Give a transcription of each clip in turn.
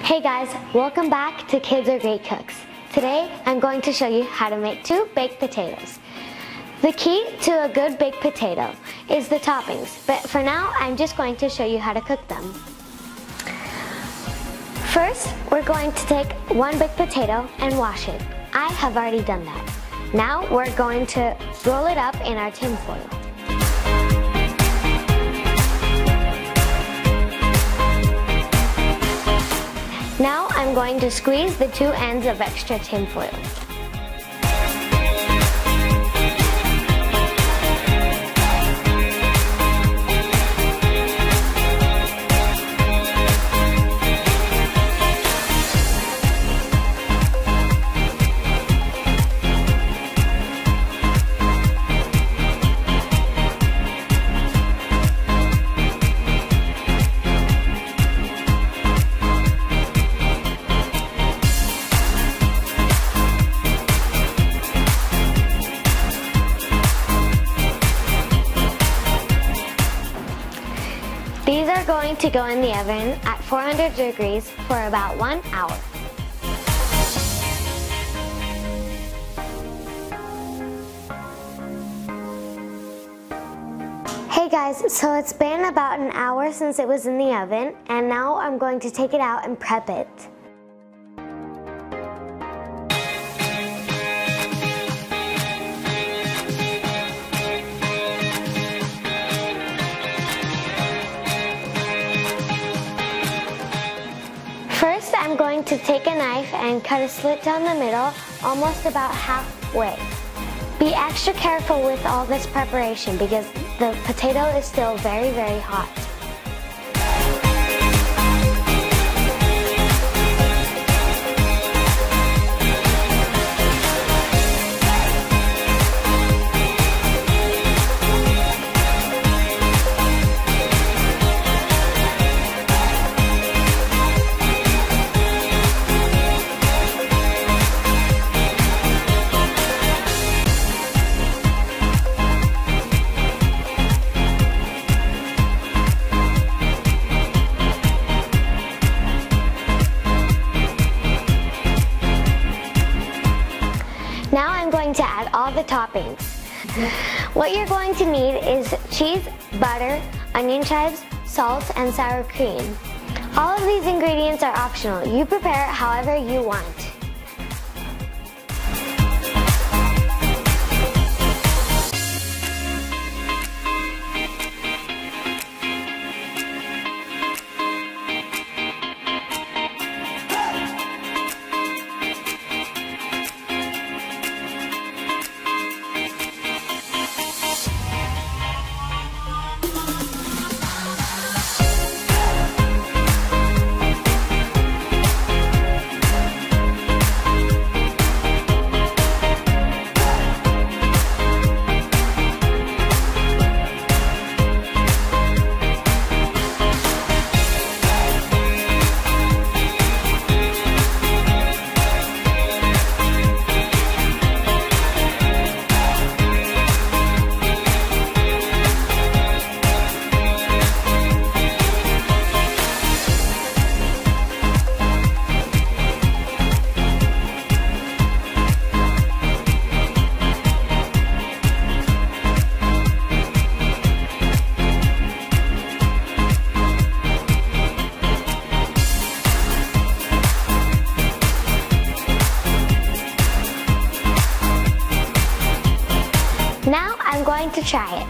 Hey guys, welcome back to Kids Are Great Cooks. Today I'm going to show you how to make 2 baked potatoes. The key to a good baked potato is the toppings, but for now I'm just going to show you how to cook them. First, we're going to take 1 baked potato and wash it. I have already done that. Now we're going to roll it up in our tin foil. Now I'm going to squeeze the 2 ends of extra tin foil. These are going to go in the oven at 400 degrees for about 1 hour. Hey guys, so it's been about an hour since it was in the oven, and now I'm going to take it out and prep it. First, I'm going to take a knife and cut a slit down the middle, almost about halfway. Be extra careful with all this preparation because the potato is still very, very hot. Now I'm going to add all the toppings. What you're going to need is cheese, butter, onion chives, salt, and sour cream. All of these ingredients are optional. You prepare it however you want. Now I'm going to try it.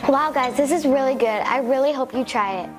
Wow guys, this is really good. I really hope you try it.